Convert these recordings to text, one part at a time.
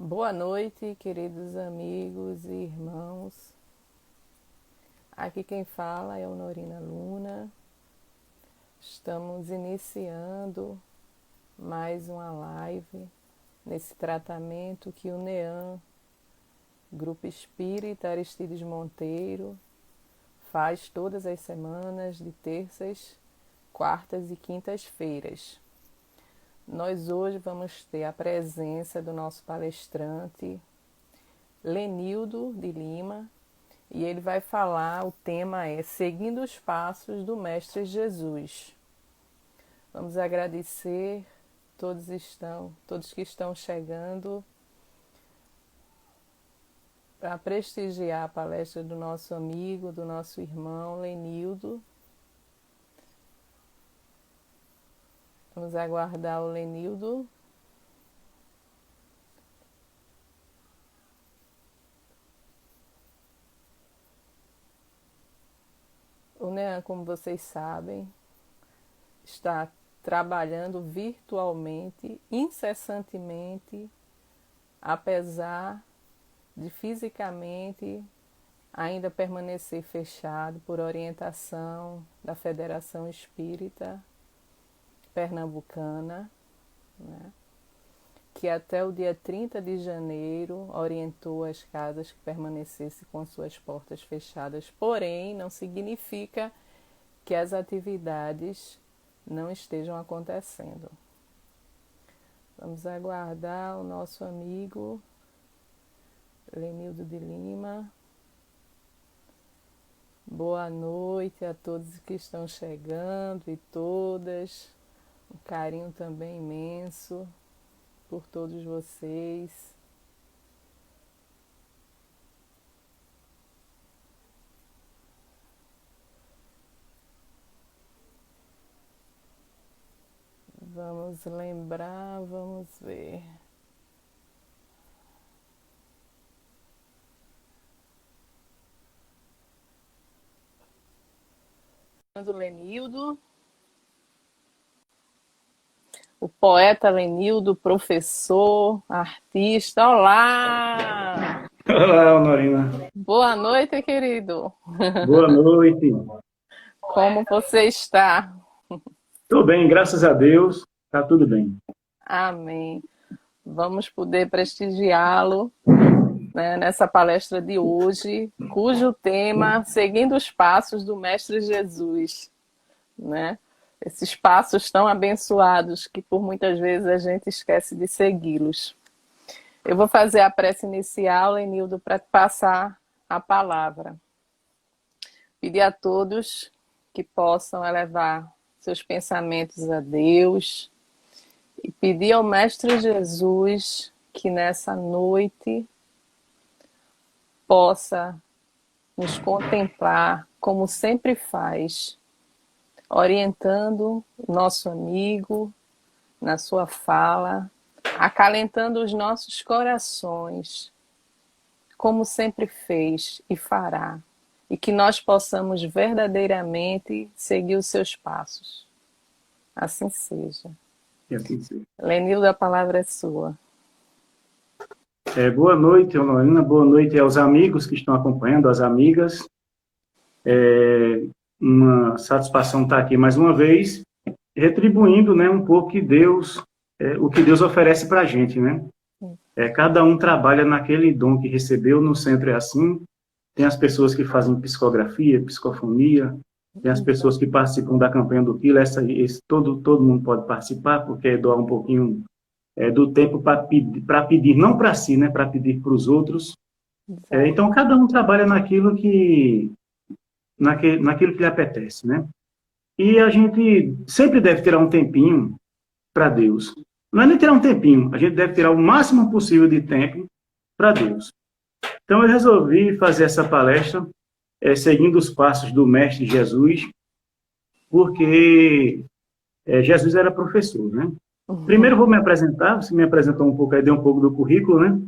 Boa noite, queridos amigos e irmãos. Aqui quem fala é Honorina Luna. Estamos iniciando mais uma live nesse tratamento que o NEAM, Grupo Espírita Aristides Monteiro, faz todas as semanas, de terças, quartas e quintas-feiras. Nós hoje vamos ter a presença do nosso palestrante, Lenildo de Lima, e ele vai falar, o tema é Seguindo os Passos do Mestre Jesus. Vamos agradecer todos que estão chegando para prestigiar a palestra do nosso amigo, do nosso irmão Lenildo. Vamos aguardar o Lenildo. O NEAM, como vocês sabem, está trabalhando virtualmente, incessantemente, apesar de fisicamente ainda permanecer fechado por orientação da Federação Espírita Pernambucana, né, que até o dia 30 de janeiro orientou as casas que permanecessem com suas portas fechadas, porém não significa que as atividades não estejam acontecendo. Vamos aguardar o nosso amigo Lenildo de Lima. Boa noite a todos que estão chegando e todas. Um carinho também imenso por todos vocês. Vamos lembrar, vamos ver. Do Lenildo, o poeta Lenildo, professor, artista. Olá! Olá, Honorina. Boa noite, querido. Boa noite. Como você está? Estou bem, graças a Deus. Está tudo bem. Amém. Vamos poder prestigiá-lo, né, nessa palestra de hoje, cujo tema, seguindo os passos do Mestre Jesus, né? Esses passos tão abençoados que por muitas vezes a gente esquece de segui-los. Eu vou fazer a prece inicial, Lenildo, para passar a palavra. Pedir a todos que possam elevar seus pensamentos a Deus e pedir ao Mestre Jesus que nessa noite possa nos contemplar como sempre faz, orientando o nosso amigo na sua fala, acalentando os nossos corações, como sempre fez e fará, e que nós possamos verdadeiramente seguir os seus passos. Assim seja. E assim seja. Lenildo, a palavra é sua. Boa noite, Honorina. Boa noite aos amigos que estão acompanhando, às amigas. Uma satisfação estar aqui mais uma vez, retribuindo, né, um pouco que Deus, o que Deus oferece para a gente, né? Cada um trabalha naquele dom que recebeu, no centro é assim. Tem as pessoas que fazem psicografia, psicofonia, tem as pessoas que participam da campanha do Quilo, todo mundo pode participar, porque é doar um pouquinho do tempo para pedir, não para si, né, para pedir para os outros. Então, cada um trabalha naquilo que lhe apetece, né? E a gente sempre deve tirar um tempinho para Deus. Não é nem tirar um tempinho, a gente deve tirar o máximo possível de tempo para Deus. Então, eu resolvi fazer essa palestra seguindo os passos do Mestre Jesus, porque Jesus era professor, né? Primeiro vou me apresentar, você me apresentou um pouco, aí deu um pouco do currículo, né?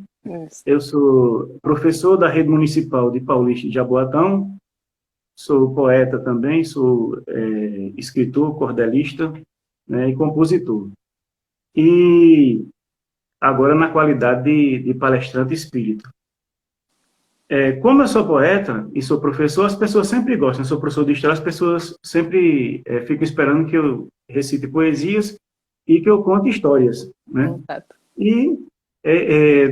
Isso. Eu sou professor da Rede Municipal de Paulista de Jaboatão, sou poeta também, sou escritor, cordelista, né, e compositor. E agora na qualidade de palestrante espírita. Como eu sou poeta e sou professor, as pessoas sempre gostam. Eu sou professor de história, as pessoas sempre ficam esperando que eu recite poesias e que eu conte histórias, né? Exato. E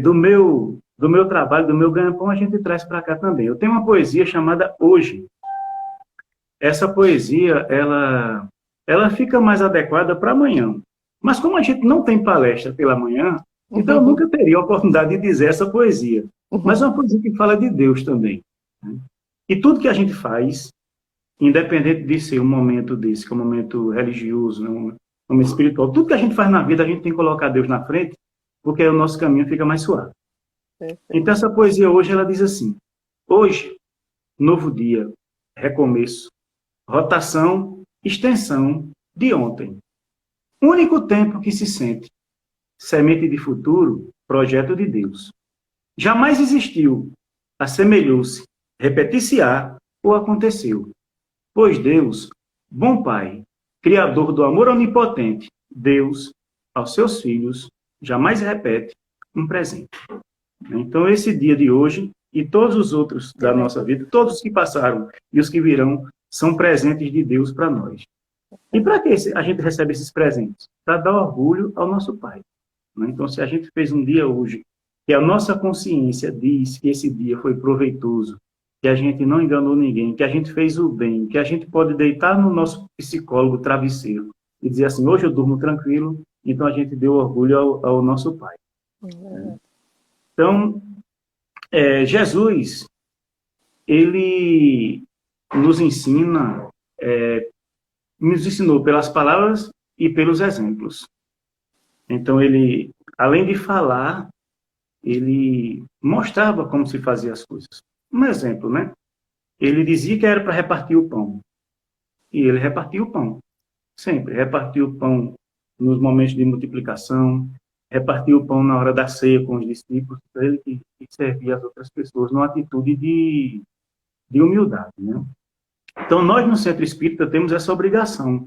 do meu trabalho, do meu ganha-pão, a gente traz para cá também. Eu tenho uma poesia chamada Hoje. Essa poesia, ela fica mais adequada para amanhã. Mas como a gente não tem palestra pela manhã, então eu nunca teria a oportunidade de dizer essa poesia. Mas é uma poesia que fala de Deus também, né? E tudo que a gente faz, independente de ser um momento desse, que é um momento religioso, né, um momento espiritual, tudo que a gente faz na vida, a gente tem que colocar Deus na frente, porque aí o nosso caminho fica mais suave. Então essa poesia hoje, ela diz assim: hoje, novo dia, recomeço, rotação, extensão de ontem. Único tempo que se sente, semente de futuro, projeto de Deus. Jamais existiu, assemelhou-se, repetir-se-á ou aconteceu. Pois Deus, bom Pai, Criador do amor onipotente, Deus, aos seus filhos, jamais repete um presente. Então, esse dia de hoje e todos os outros da nossa vida, todos os que passaram e os que virão, são presentes de Deus para nós. E para que a gente recebe esses presentes? Para dar orgulho ao nosso Pai. Então, se a gente fez um dia hoje que a nossa consciência diz que esse dia foi proveitoso, que a gente não enganou ninguém, que a gente fez o bem, que a gente pode deitar no nosso psicólogo travesseiro e dizer assim: hoje eu durmo tranquilo, então a gente deu orgulho ao nosso Pai. Então, Jesus, ele nos ensina, nos ensinou pelas palavras e pelos exemplos. Então, ele, além de falar, ele mostrava como se fazia as coisas. Um exemplo, né? Ele dizia que era para repartir o pão. E ele repartiu o pão. Sempre. Repartiu o pão nos momentos de multiplicação, repartiu o pão na hora da ceia com os discípulos, para ele que servia as outras pessoas numa atitude de humildade, né? Então, nós no Centro Espírita temos essa obrigação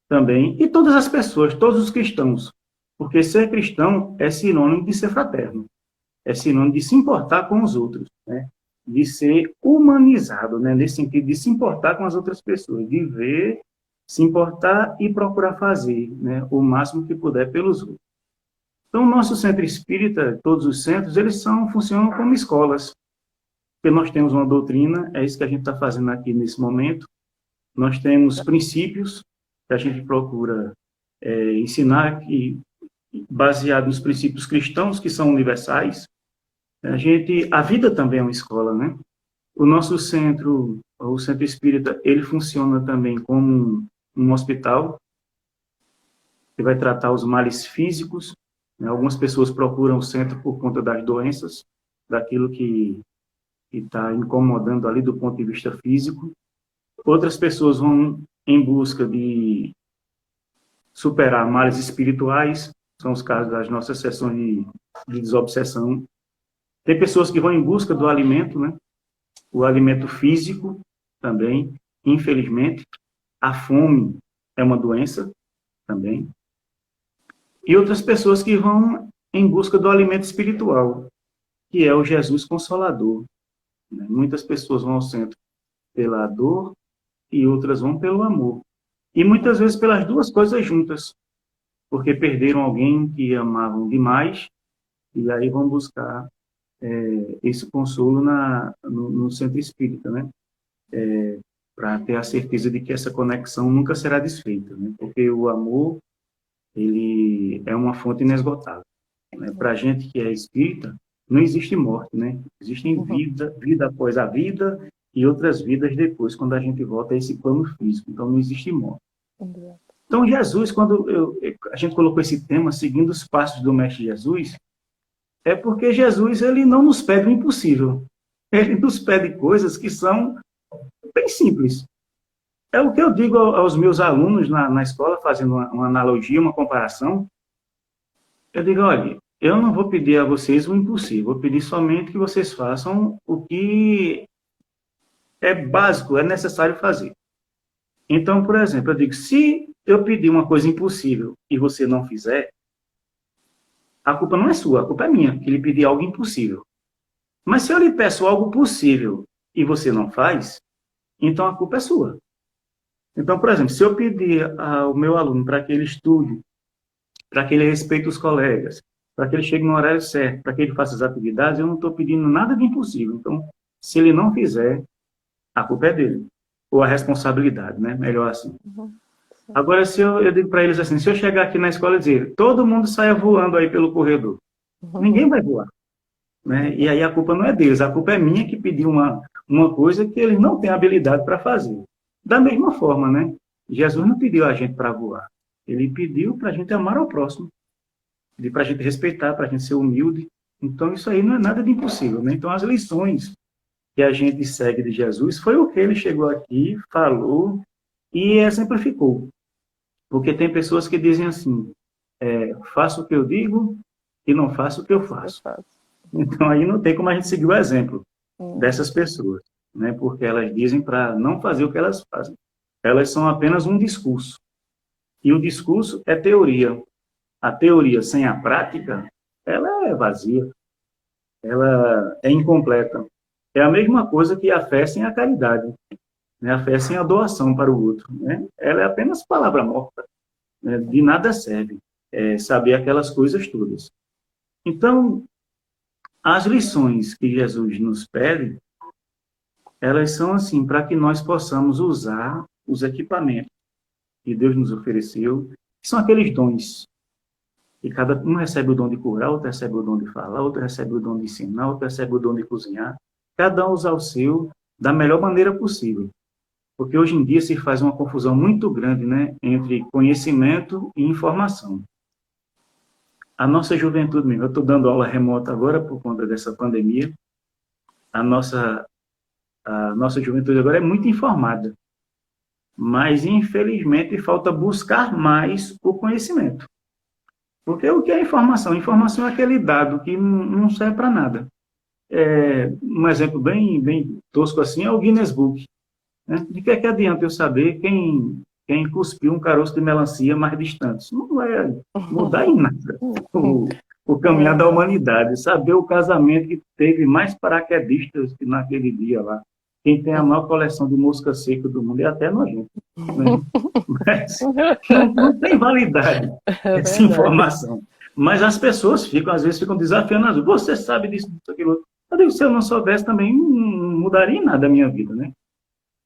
também, e todas as pessoas, todos os cristãos, porque ser cristão é sinônimo de ser fraterno, é sinônimo de se importar com os outros, né? De ser humanizado, né? Nesse sentido de se importar com as outras pessoas, de ver, se importar e procurar fazer, né, o máximo que puder pelos outros. Então, o nosso Centro Espírita, todos os centros, eles funcionam como escolas, porque nós temos uma doutrina, é isso que a gente está fazendo aqui nesse momento. Nós temos princípios que a gente procura ensinar, baseado nos princípios cristãos, que são universais. A vida também é uma escola, né? O nosso centro, o Centro Espírita, ele funciona também como um hospital, que vai tratar os males físicos, né? Algumas pessoas procuram o centro por conta das doenças, daquilo que está incomodando ali do ponto de vista físico. Outras pessoas vão em busca de superar males espirituais, são os casos das nossas sessões de desobsessão. Tem pessoas que vão em busca do alimento, né? O alimento físico também, infelizmente. A fome é uma doença também. E outras pessoas que vão em busca do alimento espiritual, que é o Jesus Consolador. Muitas pessoas vão ao centro pela dor e outras vão pelo amor. E muitas vezes pelas duas coisas juntas, porque perderam alguém que amavam demais e aí vão buscar esse consolo no Centro Espírita, né? Para ter a certeza de que essa conexão nunca será desfeita, né? Porque o amor, ele é uma fonte inesgotável, né? Para a gente que é espírita, não existe morte, né? Existem vida após a vida e outras vidas depois, quando a gente volta a esse plano físico. Então, não existe morte. Então, Jesus, quando a gente colocou esse tema, seguindo os passos do Mestre Jesus, é porque Jesus, ele não nos pede o impossível. Ele nos pede coisas que são bem simples. É o que eu digo aos meus alunos na escola, fazendo uma analogia, uma comparação. Eu digo: olha, eu não vou pedir a vocês o impossível, vou pedir somente que vocês façam o que é básico, é necessário fazer. Então, por exemplo, eu digo: se eu pedir uma coisa impossível e você não fizer, a culpa não é sua, a culpa é minha, que lhe pedi algo impossível. Mas se eu lhe peço algo possível e você não faz, então a culpa é sua. Então, por exemplo, se eu pedir ao meu aluno para que ele estude, para que ele respeite os colegas, para que ele chegue no horário certo, para que ele faça as atividades, eu não estou pedindo nada de impossível. Então, se ele não fizer, a culpa é dele. Ou a responsabilidade, né? Melhor assim. Agora, se eu digo para eles assim, se eu chegar aqui na escola e dizer, todo mundo saia voando aí pelo corredor, ninguém vai voar. Né? E aí a culpa não é deles, a culpa é minha que pediu uma coisa que eles não têm habilidade para fazer. Da mesma forma, né? Jesus não pediu a gente para voar. Ele pediu para a gente amar ao próximo, para a gente respeitar, para a gente ser humilde. Então, isso aí não é nada de impossível. Né? Então, as lições que a gente segue de Jesus foi o que ele chegou aqui, falou e exemplificou. Porque tem pessoas que dizem assim, faço o que eu digo e não faço o que eu faço. Então, aí não tem como a gente seguir o exemplo dessas pessoas, né? Porque elas dizem para não fazer o que elas fazem. Elas são apenas um discurso. E o discurso é teoria. A teoria sem a prática, ela é vazia. Ela é incompleta. É a mesma coisa que a fé sem a caridade. Né? A fé sem a doação para o outro. Né? Ela é apenas palavra morta. Né? De nada serve saber aquelas coisas todas. Então, as lições que Jesus nos pede, elas são assim, para que nós possamos usar os equipamentos que Deus nos ofereceu, que são aqueles dons. E cada um recebe o dom de curar, outro recebe o dom de falar, outro recebe o dom de ensinar, outro recebe o dom de cozinhar. Cada um usar o seu da melhor maneira possível. Porque hoje em dia se faz uma confusão muito grande, né, entre conhecimento e informação. A nossa juventude mesmo, eu estou dando aula remota agora por conta dessa pandemia, a nossa juventude agora é muito informada, mas infelizmente falta buscar mais o conhecimento. Porque o que é informação? Informação é aquele dado que não serve para nada. Um exemplo bem tosco assim é o Guinness Book. Né? De que adianta eu saber quem cuspiu um caroço de melancia mais distante? Isso não vai mudar em nada o caminhar da humanidade. Saber o casamento que teve mais paraquedistas que naquele dia lá. Quem tem a maior coleção de mosca seca do mundo é até nojento. Né? Mas não tem validade essa informação. Mas as pessoas às vezes ficam desafiando. Você sabe disso, aquilo. Eu digo, se eu não soubesse também, não mudaria nada a minha vida, né?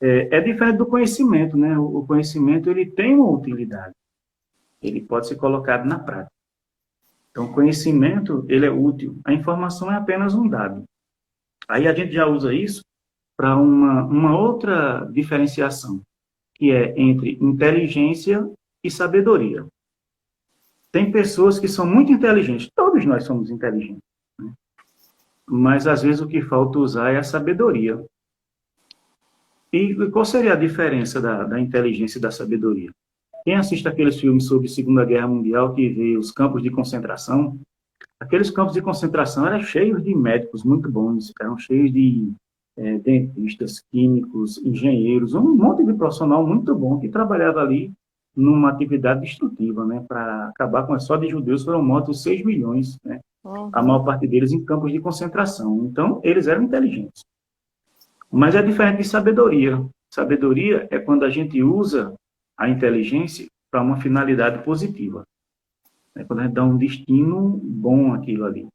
É diferente do conhecimento, né? O conhecimento, ele tem uma utilidade. Ele pode ser colocado na prática. Então, o conhecimento, ele é útil. A informação é apenas um dado. Aí a gente já usa isso para uma outra diferenciação, que é entre inteligência e sabedoria. Tem pessoas que são muito inteligentes. Todos nós somos inteligentes. Né? Mas, às vezes, o que falta usar é a sabedoria. E qual seria a diferença da inteligência e da sabedoria? Quem assiste aqueles filmes sobre a Segunda Guerra Mundial que vê os campos de concentração, aqueles campos de concentração eram cheios de médicos muito bons, eram cheios de dentistas, químicos, engenheiros, um monte de profissional muito bom que trabalhava ali numa atividade destrutiva, né? Para acabar com só de judeus foram mortos 6 milhões, né? A maior parte deles em campos de concentração. Então, eles eram inteligentes. Mas é diferente de sabedoria. Sabedoria é quando a gente usa a inteligência para uma finalidade positiva. É quando a gente dá um destino bom àquilo ali.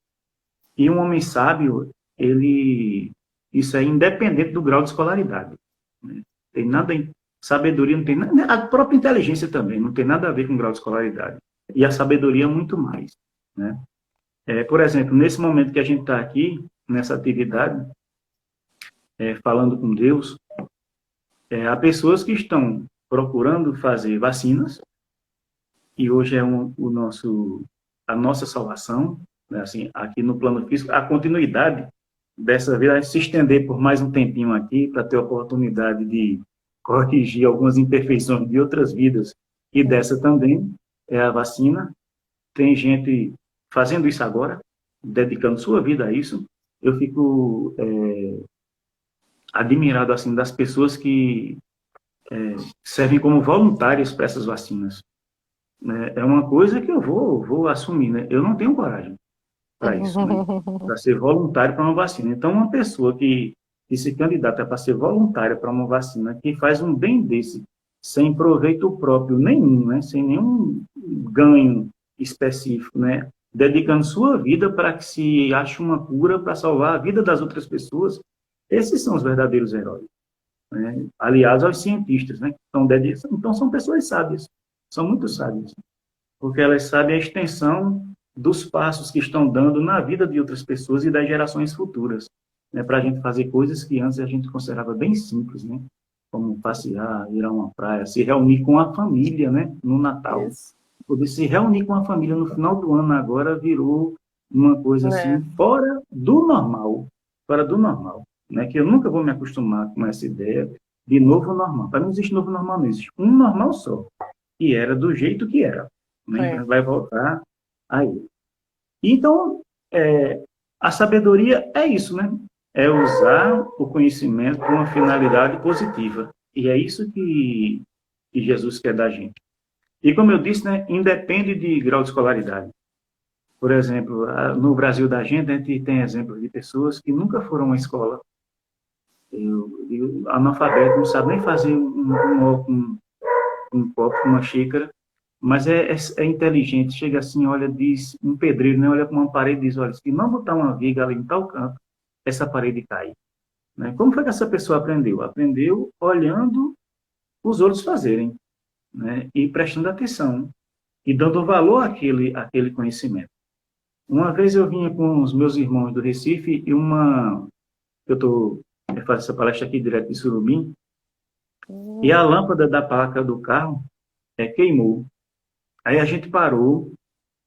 E um homem sábio, isso é independente do grau de escolaridade. Né? Tem nada sabedoria não tem nada, a própria inteligência também não tem nada a ver com o grau de escolaridade. E a sabedoria muito mais. Né? Por exemplo, nesse momento que a gente está aqui, nessa atividade, falando com Deus, há pessoas que estão procurando fazer vacinas, e hoje é a nossa salvação, né? Assim, aqui no plano físico, a continuidade dessa vida, se estender por mais um tempinho aqui, para ter a oportunidade de corrigir algumas imperfeições de outras vidas, e dessa também é a vacina. Tem gente fazendo isso agora, dedicando sua vida a isso. Eu fico admirado assim das pessoas que servem como voluntários para essas vacinas. né, é uma coisa que eu vou assumir, né? Eu não tenho coragem para isso, né? Para ser voluntário para uma vacina. Então, uma pessoa que se candidata para ser voluntária para uma vacina, que faz um bem desse, sem proveito próprio nenhum, né? Sem nenhum ganho específico, né? Dedicando sua vida para que se ache uma cura para salvar a vida das outras pessoas, esses são os verdadeiros heróis, né? Aliás, aos cientistas, né? Então, são pessoas sábias, são muito sábias, porque elas sabem a extensão dos passos que estão dando na vida de outras pessoas e das gerações futuras, né, para a gente fazer coisas que antes a gente considerava bem simples, né, como passear, ir a uma praia, se reunir com a família, né, no Natal. Isso. Poder se reunir com a família no final do ano agora virou uma coisa É. assim fora do normal, né, que eu nunca vou me acostumar com essa ideia de novo normal. Para mim não existe novo normal, não existe um normal só, que era do jeito que era, né, então É. vai voltar aí. Então, a sabedoria é isso, né? É usar o conhecimento com uma finalidade positiva. E é isso que Jesus quer da gente. E como eu disse, né, independe de grau de escolaridade. Por exemplo, no Brasil da gente, a gente tem exemplos de pessoas que nunca foram a uma escola. Analfabeto, não sabe nem fazer um copo, uma xícara, mas é inteligente, chega assim, olha, diz, um pedreiro, né, olha para uma parede e diz, olha, se não botar uma viga ali em tal canto, essa parede cai. Né? Como foi que essa pessoa aprendeu? Aprendeu olhando os outros fazerem, né, e prestando atenção, e dando valor àquele conhecimento. Uma vez eu vinha com os meus irmãos do Recife, eu estou fazendo essa palestra aqui direto de Surubim, e a lâmpada da placa do carro queimou. Aí a gente parou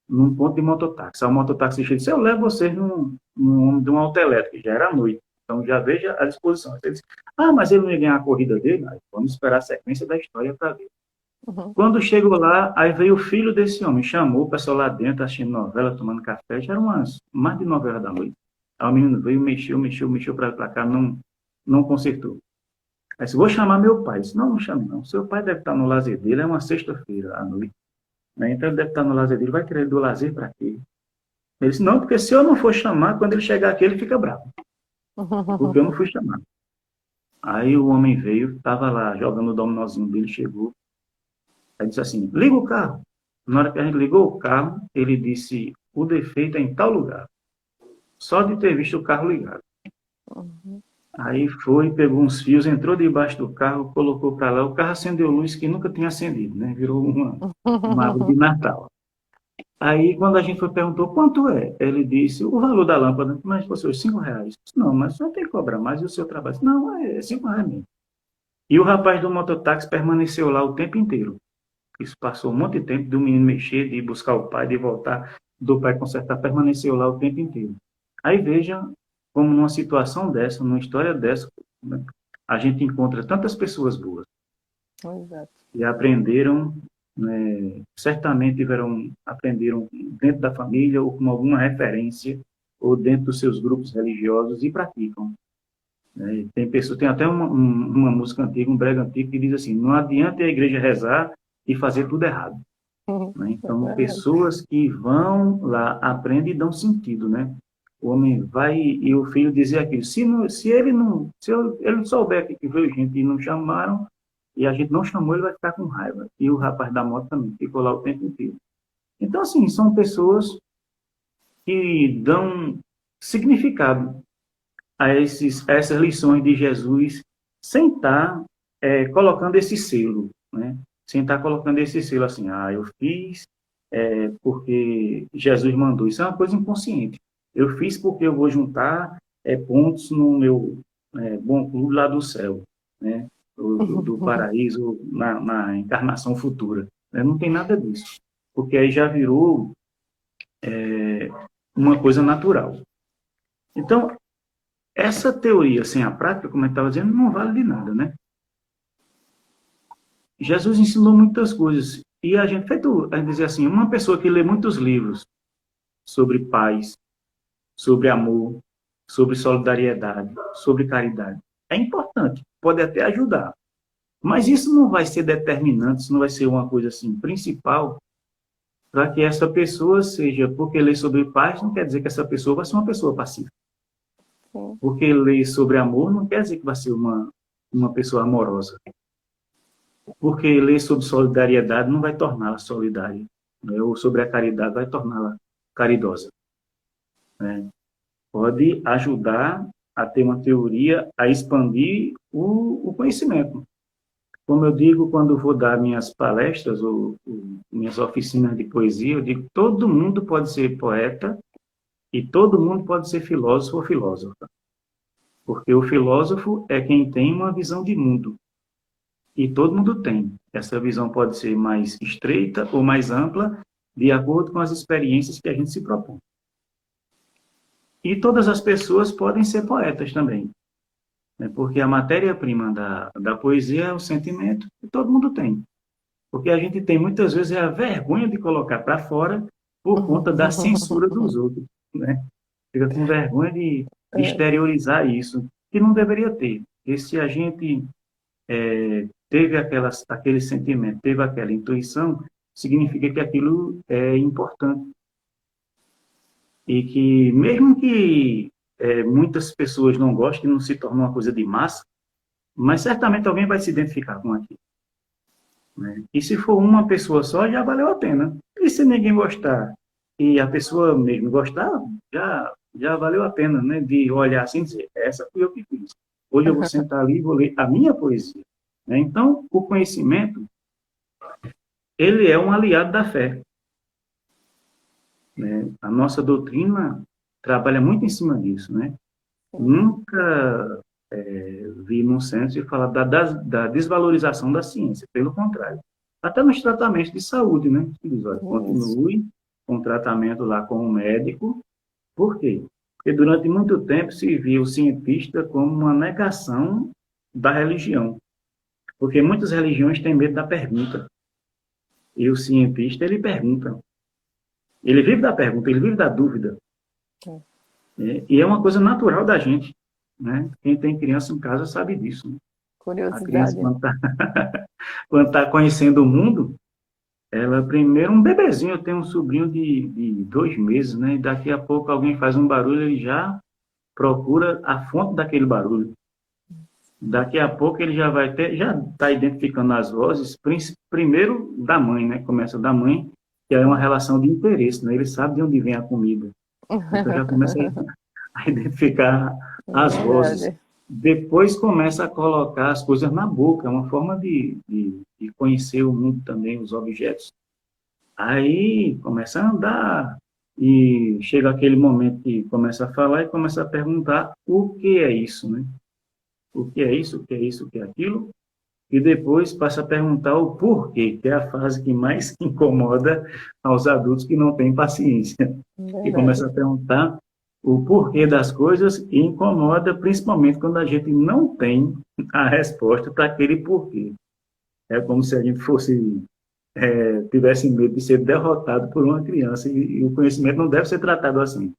num ponto de mototáxi. O mototaxista disse, eu levo vocês de uma autoelétrica, já era noite. Então já veja a disposição. Ele disse, mas ele não ia ganhar a corrida dele? Aí, vamos esperar a sequência da história para ver. Uhum. Quando chegou lá, aí veio o filho desse homem, chamou o pessoal lá dentro, assistindo novela, tomando café, já eram mais de 9 horas da noite. Aí o menino veio, mexeu para cá, não consertou. Aí disse, vou chamar meu pai. Disse, não chame não. Seu pai deve estar no lazer dele, é uma sexta-feira à noite. Né? Então ele deve estar no lazer dele, vai querer do lazer para quê? Ele disse, não, porque se eu não for chamar, quando ele chegar aqui, ele fica bravo. Porque eu não fui chamar. Aí o homem veio, estava lá jogando o dominozinho dele, chegou. Aí disse assim, liga o carro. Na hora que a gente ligou o carro, ele disse, o defeito é em tal lugar. Só de ter visto o carro ligado. Uhum. Aí foi, pegou uns fios, entrou debaixo do carro, colocou para lá. O carro acendeu luz que nunca tinha acendido, né? Virou uma árvore de Natal. Aí, quando a gente foi perguntou quanto é, ele disse o valor da lâmpada, mas fosse os R$ 5. Não, mas o senhor tem que cobrar mais e o seu trabalho? Não, é R$ 5 mesmo. E o rapaz do mototáxi permaneceu lá o tempo inteiro. Isso passou um monte de tempo do menino mexer, de buscar o pai, de voltar, do pai consertar, permaneceu lá o tempo inteiro. Aí veja como numa situação dessa, numa história dessa, né, a gente encontra tantas pessoas boas. Exato. E aprenderam, né, certamente aprenderam dentro da família ou com alguma referência ou dentro dos seus grupos religiosos e praticam. Né? Tem até uma música antiga, um brega antigo, que diz assim, não adianta a igreja rezar e fazer tudo errado. Né? Então, pessoas que vão lá, aprendem e dão sentido, né? O homem vai e o filho dizer aquilo. Se ele não souber que veio gente e não chamaram, e a gente não chamou, ele vai ficar com raiva. E o rapaz da moto também ficou lá o tempo inteiro. Então, assim, são pessoas que dão significado a essas lições de Jesus sem estar colocando esse selo, né? Sem estar colocando esse selo assim, eu fiz porque Jesus mandou. Isso é uma coisa inconsciente. Eu fiz porque eu vou juntar pontos no meu bom clube lá do céu, né? Do paraíso na encarnação futura. Né? Não tem nada disso. Porque aí já virou uma coisa natural. Então, essa teoria sem a prática, como eu estava dizendo, não vale de nada, né? Jesus ensinou muitas coisas. E a gente dizer assim, uma pessoa que lê muitos livros sobre paz, sobre amor, sobre solidariedade, sobre caridade, é importante, pode até ajudar. Mas isso não vai ser determinante, isso não vai ser uma coisa assim principal para que essa pessoa seja, porque lê sobre paz, não quer dizer que essa pessoa vai ser uma pessoa pacífica. Sim. Porque lê sobre amor, não quer dizer que vai ser uma pessoa amorosa. Porque ler sobre solidariedade não vai torná-la solidária, né? Ou sobre a caridade vai torná-la caridosa, né? Pode ajudar a ter uma teoria, a expandir o conhecimento. Como eu digo quando vou dar minhas palestras ou minhas oficinas de poesia, eu digo todo mundo pode ser poeta e todo mundo pode ser filósofo ou filósofa. Porque o filósofo é quem tem uma visão de mundo. E todo mundo tem. Essa visão pode ser mais estreita ou mais ampla, de acordo com as experiências que a gente se propõe. E todas as pessoas podem ser poetas também, né? Porque a matéria-prima da poesia é o sentimento que todo mundo tem. Porque a gente tem muitas vezes a vergonha de colocar para fora por conta da censura dos outros, né? Fica com vergonha de É, exteriorizar isso, que não deveria ter. E se a gente teve aquele sentimento, teve aquela intuição, significa que aquilo é importante. E que, mesmo que muitas pessoas não gostem, não se torne uma coisa de massa, mas certamente alguém vai se identificar com aquilo, né? E se for uma pessoa só, já valeu a pena. E se ninguém gostar, e a pessoa mesmo gostar, já valeu a pena, né? De olhar assim e dizer, essa fui eu que fiz. Hoje eu vou sentar ali e vou ler a minha poesia, né? Então, o conhecimento, ele é um aliado da fé, né? A nossa doutrina trabalha muito em cima disso, né? Nunca vi num censo falar da desvalorização da ciência, pelo contrário. Até nos tratamentos de saúde, né? Diz, olha, isso. continue com o tratamento lá com o médico. Por quê? Porque durante muito tempo se viu o cientista como uma negação da religião. Porque muitas religiões têm medo da pergunta. E o cientista, ele pergunta. Ele vive da pergunta, ele vive da dúvida. É. E é uma coisa natural da gente, né? Quem tem criança em casa sabe disso, né? A criança, Curiosidade. quando está quando tá conhecendo o mundo, ela primeiro, um bebezinho, eu tenho um sobrinho de 2 meses, né? E daqui a pouco alguém faz um barulho, ele já procura a fonte daquele barulho. Daqui a pouco ele já está identificando as vozes, primeiro da mãe, né? Começa da mãe, que é uma relação de interesse, né? Ele sabe de onde vem a comida. Então já começa a identificar É as vozes. verdade. Depois começa a colocar as coisas na boca, é uma forma de conhecer o mundo também, os objetos. Aí começa a andar e chega aquele momento que começa a falar e começa a perguntar o que é isso, né? O que é isso, o que é isso, o que é aquilo? E depois passa a perguntar o porquê, que é a fase que mais incomoda aos adultos que não têm paciência. E começa Verdade. a perguntar o porquê das coisas e incomoda principalmente quando a gente não tem a resposta para aquele porquê. É como se a gente tivesse medo de ser derrotado por uma criança e o conhecimento não deve ser tratado assim,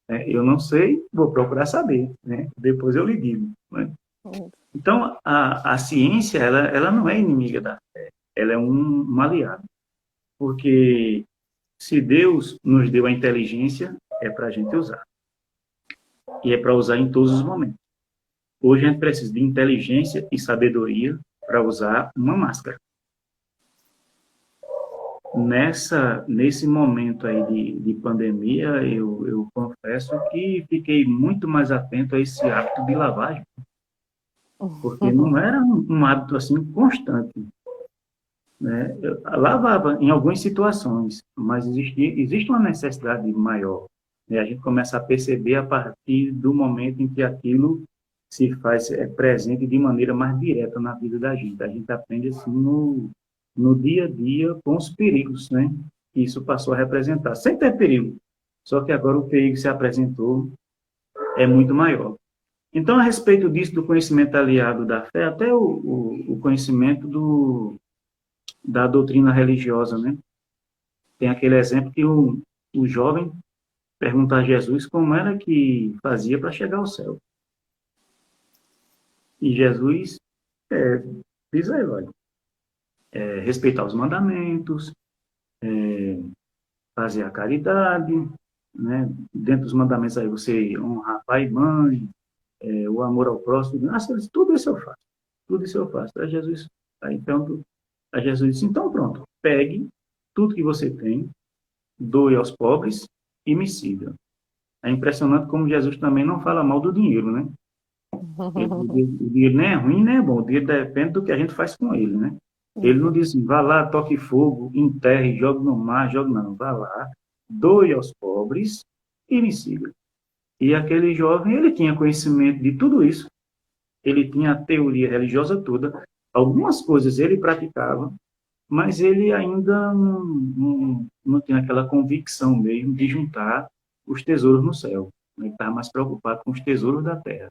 né? Eu não sei, vou procurar saber, né? Depois eu lhe digo, né? Então, a ciência, ela não é inimiga da fé, ela é um aliado, porque se Deus nos deu a inteligência, é para a gente usar, e é para usar em todos os momentos. Hoje a gente precisa de inteligência e sabedoria para usar uma máscara. Nesse momento aí de pandemia, eu confesso que fiquei muito mais atento a esse hábito de lavagem, porque não era um hábito assim constante, né? Eu lavava em algumas situações, mas existe uma necessidade maior, né? A gente começa a perceber a partir do momento em que aquilo se faz presente de maneira mais direta na vida da gente. A gente aprende assim no dia a dia com os perigos, né? Que isso passou a representar. Sempre é perigo, só que agora o perigo se apresentou é muito maior. Então, a respeito disso, do conhecimento aliado da fé, até o conhecimento da doutrina religiosa, né? Tem aquele exemplo que o jovem pergunta a Jesus como era que fazia para chegar ao céu. E Jesus é, diz aí, olha, respeitar os mandamentos, fazer a caridade, né? Dentro dos mandamentos aí você honrar pai e mãe, o amor ao próximo, tudo isso eu faço. Tudo isso eu faço. Aí Jesus, aí, então, aí Jesus disse, então pronto, pegue tudo que você tem, doe aos pobres e me siga. É impressionante como Jesus também não fala mal do dinheiro, né? O dinheiro nem é ruim, nem é bom. O dinheiro depende do que a gente faz com ele, né? Ele não diz assim, vá lá, toque fogo, enterre, jogue no mar, jogue não. Vá lá, doe aos pobres e me siga. E aquele jovem, ele tinha conhecimento de tudo isso. Ele tinha a teoria religiosa toda. Algumas coisas ele praticava, mas ele ainda não tinha aquela convicção mesmo de juntar os tesouros no céu. Ele estava mais preocupado com os tesouros da terra.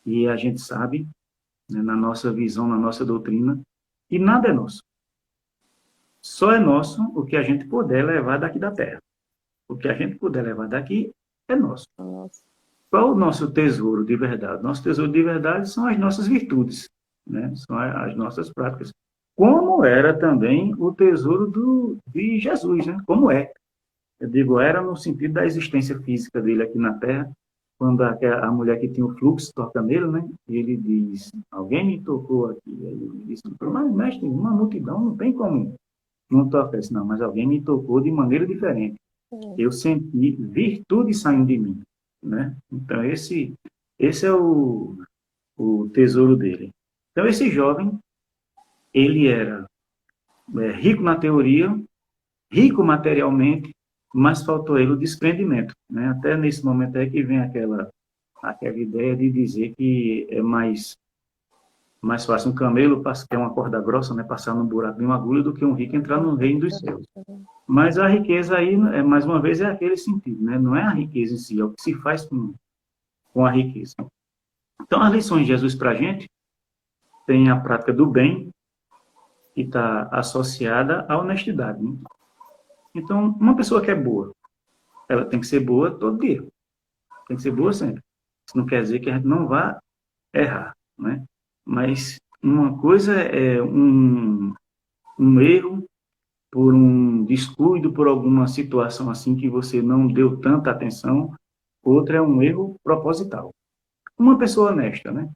E a gente sabe, né, na nossa visão, na nossa doutrina, que nada é nosso. Só é nosso o que a gente puder levar daqui da terra. O que a gente puder levar daqui é nosso. Qual o nosso tesouro de verdade? Nosso tesouro de verdade são as nossas virtudes, né? São as nossas práticas. Como era também o tesouro de Jesus, né? Como é. Eu digo, era no sentido da existência física dele aqui na Terra, quando a mulher que tinha o fluxo toca nele, né? E ele diz, alguém me tocou aqui. Aí ele disse, mas mestre, uma multidão não tem como não tocar. Disse, não, mas alguém me tocou de maneira diferente. Eu senti virtude saindo de mim, né? Então esse é o tesouro dele. Então esse jovem, ele era rico na teoria, rico materialmente, mas faltou ele o desprendimento, né? Até nesse momento é que vem aquela ideia de dizer que é mais fácil um camelo que é uma corda grossa, né, passar no buraco de uma agulha do que um rico entrar no reino dos céus. Mas a riqueza aí, mais uma vez, é aquele sentido, né? Não é a riqueza em si, é o que se faz com a riqueza. Então, as lições de Jesus para a gente tem a prática do bem, que está associada à honestidade, né? Então, uma pessoa que é boa, ela tem que ser boa todo dia. Tem que ser boa sempre. Isso não quer dizer que a gente não vá errar, né? Mas uma coisa é um erro por um descuido, por alguma situação assim que você não deu tanta atenção. Outra é um erro proposital. Uma pessoa honesta, né?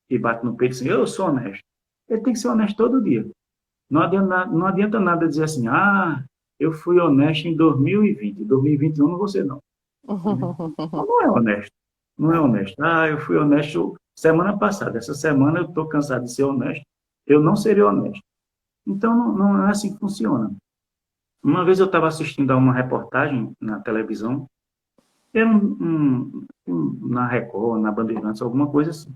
Que bate no peito e diz, eu sou honesto. Ele tem que ser honesto todo dia. Não adianta nada dizer assim, eu fui honesto em 2020, em 2021 não vou ser não. Não é honesto. Não é honesto. Eu fui honesto semana passada. Essa semana eu estou cansado de ser honesto. Eu não seria honesto. Então, não é assim que funciona. Uma vez eu estava assistindo a uma reportagem na televisão, era na Record, na Bandeirantes, alguma coisa assim,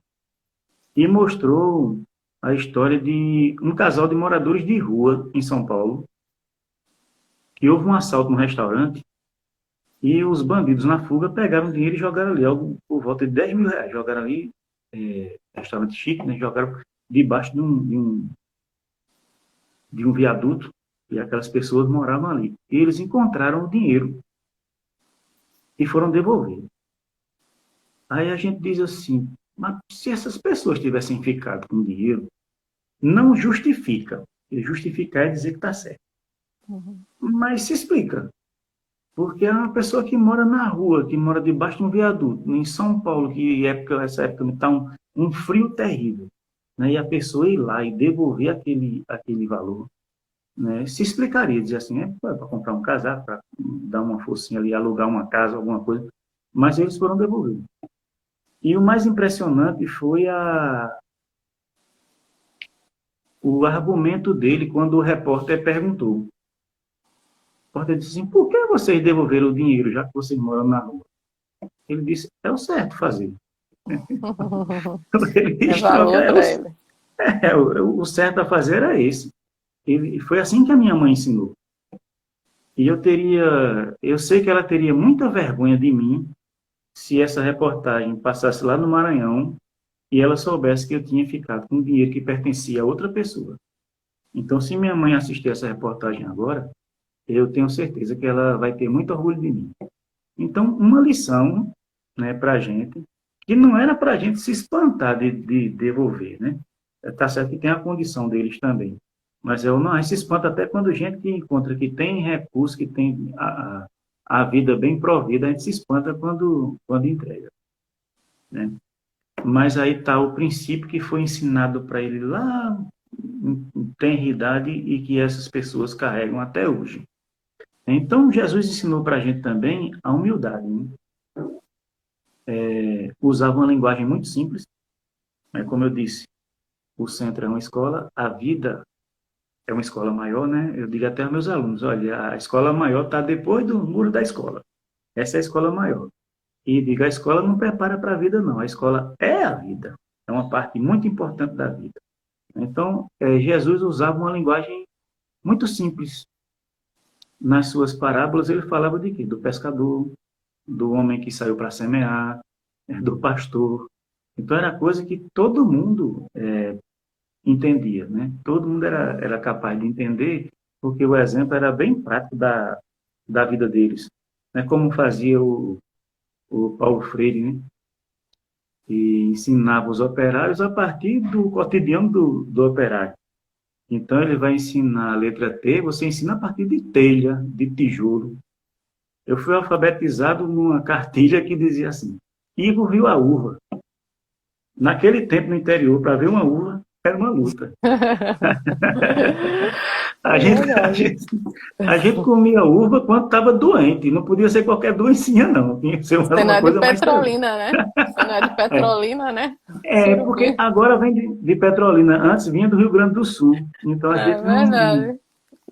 e mostrou a história de um casal de moradores de rua em São Paulo, que houve um assalto no restaurante e os bandidos na fuga pegaram o dinheiro e jogaram ali, algo por volta de 10 mil reais. Jogaram ali, restaurante chique, né? Jogaram debaixo de um viaduto e aquelas pessoas moravam ali. E eles encontraram o dinheiro e foram devolver. Aí a gente diz assim, mas se essas pessoas tivessem ficado com dinheiro, não justifica. Justificar é dizer que está certo. Mas se explica. Porque é uma pessoa que mora na rua, que mora debaixo de um viaduto, em São Paulo, que essa época está um frio terrível, né? E a pessoa ir lá e devolver aquele valor, né? Se explicaria, dizer assim, para comprar um casaco, para dar uma forcinha ali, alugar uma casa, alguma coisa, mas eles foram devolver. E o mais impressionante foi o argumento dele quando o repórter perguntou. O repórter disse assim, por que vocês devolveram o dinheiro, já que vocês moram na rua? Ele disse, é o certo fazer. Ele valor para ele. O certo a fazer era esse. E foi assim que a minha mãe ensinou. E eu sei que ela teria muita vergonha de mim se essa reportagem passasse lá no Maranhão e ela soubesse que eu tinha ficado com dinheiro que pertencia a outra pessoa. Então, se minha mãe assistir essa reportagem agora, eu tenho certeza que ela vai ter muito orgulho de mim. Então, uma lição, né, para a gente, que não era para a gente se espantar de devolver, né? Está certo que tem a condição deles também. Mas eu não, a gente se espanta até quando gente que encontra que tem recurso, que tem a vida bem provida, a gente se espanta quando entrega, né? Mas aí está o princípio que foi ensinado para ele lá em tenra idade e que essas pessoas carregam até hoje. Então, Jesus ensinou para a gente também a humildade, né? Usava uma linguagem muito simples, né? Como eu disse, o centro é uma escola, a vida é uma escola maior, né? Eu digo até aos meus alunos, olha, a escola maior está depois do muro da escola. Essa é a escola maior. E diga, a escola não prepara para a vida, não. A escola é a vida. É uma parte muito importante da vida. Então, Jesus usava uma linguagem muito simples. Nas suas parábolas, ele falava de quê? Do pescador, do homem que saiu para semear, do pastor. Então, era coisa que todo mundo entendia, né? Todo mundo era capaz de entender, porque o exemplo era bem prático da vida deles. Né? Como fazia o Paulo Freire, né? E ensinava os operários a partir do cotidiano do operário. Então, ele vai ensinar a letra T, você ensina a partir de telha, de tijolo. Eu fui alfabetizado numa cartilha que dizia assim, Ivo viu a uva. Naquele tempo, no interior, para ver uma uva, era uma luta. É A gente, a verdade. gente, a gente comia uva quando estava doente. Não podia ser qualquer doencinha, não. Tinha que ser Você não uma é de coisa mais séria. Petrolina, né? Você não é de Petrolina, né? Porque Surubim. agora vem de Petrolina. Antes vinha do Rio Grande do Sul. Então a É gente não. verdade.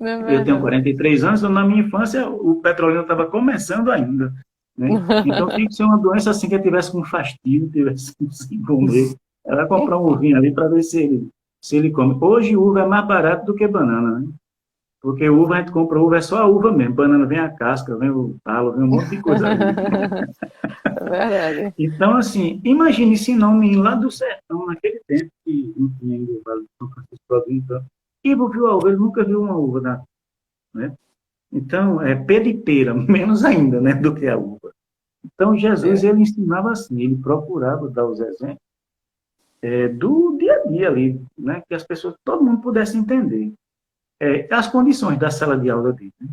É Eu tenho verdade. 43 anos, então na minha infância o Petrolina estava começando ainda. Né? Então tinha que ser uma doença assim que eu tivesse com fastio, tivesse sem comer. Ela vai comprar um ovinho ali para ver se ele come. Hoje uva é mais barato do que banana, né? Porque uva a gente compra uva, é só a uva mesmo. Banana vem a casca, vem o talo, vem um monte de coisa ali. É verdade. Então, assim, imagine se não me ir lá do sertão, naquele tempo que não tinha ainda o Vale do São Francisco produzindo tanto. Ivo viu a uva, ele nunca viu uma uva, né? Então, pera e pera, menos ainda, né, do que a uva. Então, Jesus, É. ele ensinava assim, ele procurava dar os exemplos do dia a dia ali, né, que as pessoas, todo mundo pudesse entender. As condições da sala de aula dele, né?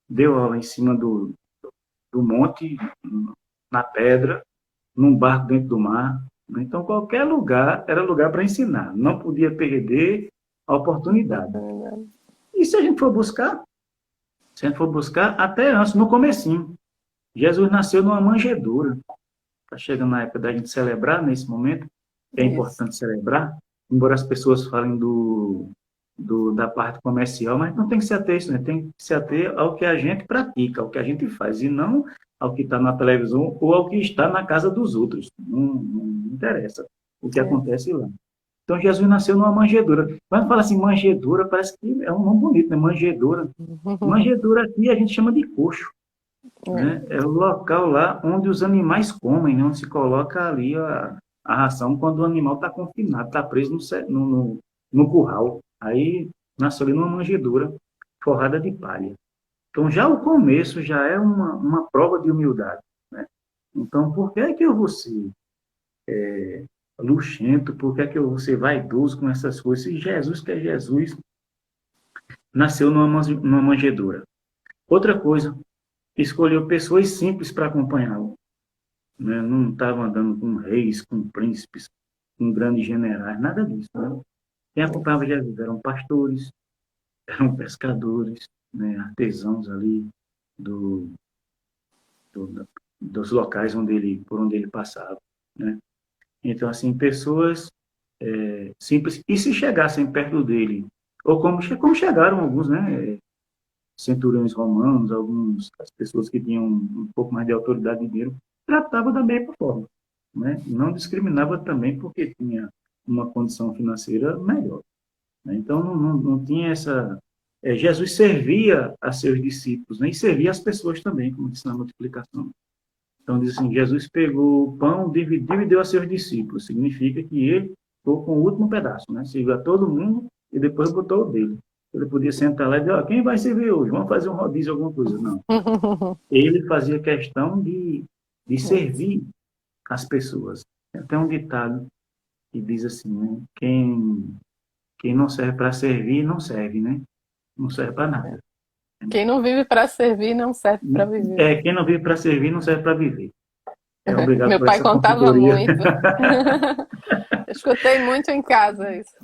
Deu aula em cima do monte, na pedra, num barco dentro do mar. Né? Então, qualquer lugar era lugar para ensinar. Não podia perder a oportunidade. E se a gente for buscar, até antes, no comecinho, Jesus nasceu numa manjedoura. Está chegando na época da gente celebrar, nesse momento, que é Isso. importante celebrar, embora as pessoas falem da parte comercial, mas não tem que se ater a isso, né? Tem que se ater ao que a gente pratica, ao que a gente faz, e não ao que está na televisão ou ao que está na casa dos outros. Não interessa o que É. acontece lá. Então, Jesus nasceu numa manjedoura. Quando fala assim, manjedoura, parece que é um nome bonito, né? Manjedoura. Manjedoura aqui a gente chama de coxo. É. Né? É o local lá onde os animais comem, né? Onde se coloca ali a ração quando o animal está confinado, está preso no curral. Aí nasceu ali numa manjedoura forrada de palha. Então já o começo já é uma prova de humildade. Né? Então por que é que eu vou ser luxento? Por que é que eu vou ser vaidoso com essas coisas? Se Jesus, que é Jesus, nasceu numa manjedoura. Outra coisa, escolheu pessoas simples para acompanhá-lo. Né? Não estava andando com reis, com príncipes, com grandes generais, nada disso. Né? Quem acompanhava Jesus eram pastores, eram pescadores, né? Artesãos ali do, dos locais por onde ele passava. Né? Então, assim, pessoas simples, e se chegassem perto dele, ou como chegaram alguns, né? Centuriões romanos, as pessoas que tinham um pouco mais de autoridade de dinheiro, tratava da mesma forma. Né? Não discriminava também porque tinha uma condição financeira melhor. Né? Então, não tinha essa... Jesus servia a seus discípulos, né? E servia as pessoas também, como disse na multiplicação. Então, diz assim, Jesus pegou o pão, dividiu e deu a seus discípulos. Significa que ele ficou com o último pedaço, né? Serviu a todo mundo e depois botou o dele. Ele podia sentar lá e dizer, quem vai servir hoje? Vamos fazer um rodízio, alguma coisa. Não. Ele fazia questão de servir as pessoas. Tem até um ditado que diz assim, né? Quem Quem não serve para servir, não serve, né? Não serve para nada. Quem não vive para servir, não serve para viver. Quem não vive para servir, não serve para viver. Obrigado Meu por pai essa contava consultoria. muito. Eu escutei muito em casa isso.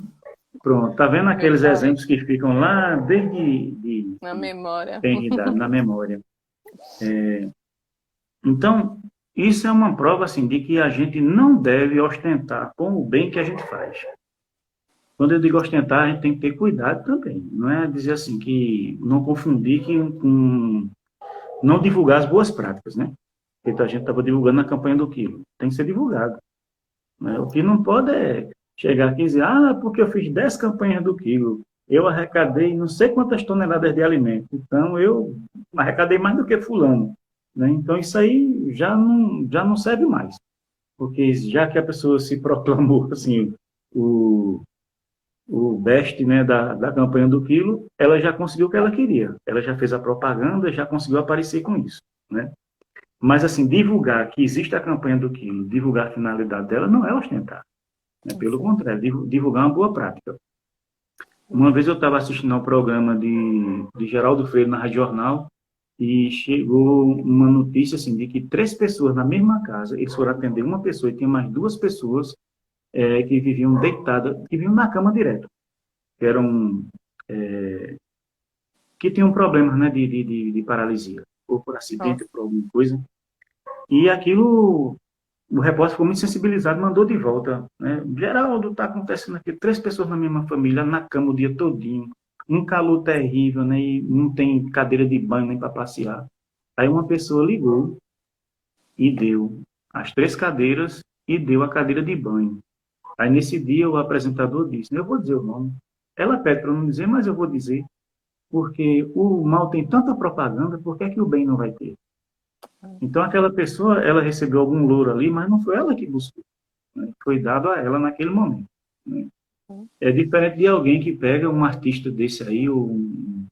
Pronto, tá vendo Meu aqueles pai, exemplos que ficam lá desde na memória. tenridade, na memória. Então, isso é uma prova assim, de que a gente não deve ostentar com o bem que a gente faz. Quando eu digo ostentar, a gente tem que ter cuidado também. Não é dizer assim que não confundir com não divulgar as boas práticas, né? Porque a gente estava divulgando na campanha do quilo. Tem que ser divulgado. Né? O que não pode é chegar aqui e dizer, porque eu fiz 10 campanhas do quilo, eu arrecadei não sei quantas toneladas de alimento, então eu arrecadei mais do que fulano. Né? Então isso aí já não serve mais. Porque já que a pessoa se proclamou assim, o best, né, da campanha do quilo, ela já conseguiu o que ela queria. Ela já fez a propaganda, já conseguiu aparecer com isso. Né? Mas, assim, divulgar que existe a campanha do quilo, divulgar a finalidade dela, não é ostentar. Né? Pelo contrário, divulgar uma boa prática. Uma vez eu estava assistindo ao programa de Geraldo Freire na Rádio Jornal e chegou uma notícia assim, de que 3 pessoas na mesma casa, eles foram atender uma pessoa e tinha mais 2 pessoas que viviam deitadas, que viviam na cama direto. Que eram... que tinham problemas, né, de paralisia. Ou por acidente, ou por alguma coisa. E aquilo... O repórter ficou muito sensibilizado, mandou de volta. Né? Geraldo, está acontecendo aqui, 3 pessoas na mesma família, na cama o dia todinho, um calor terrível, né? E não tem cadeira de banho nem para passear. Aí uma pessoa ligou e deu as 3 cadeiras e deu a cadeira de banho. Aí nesse dia o apresentador disse, eu vou dizer o nome. Ela pede para não dizer, mas eu vou dizer, porque o mal tem tanta propaganda, por que é que o bem não vai ter? Então, aquela pessoa, ela recebeu algum louro ali, mas não foi ela que buscou. Né? Foi dado a ela naquele momento. Né? É diferente de alguém que pega um artista desse aí, ou um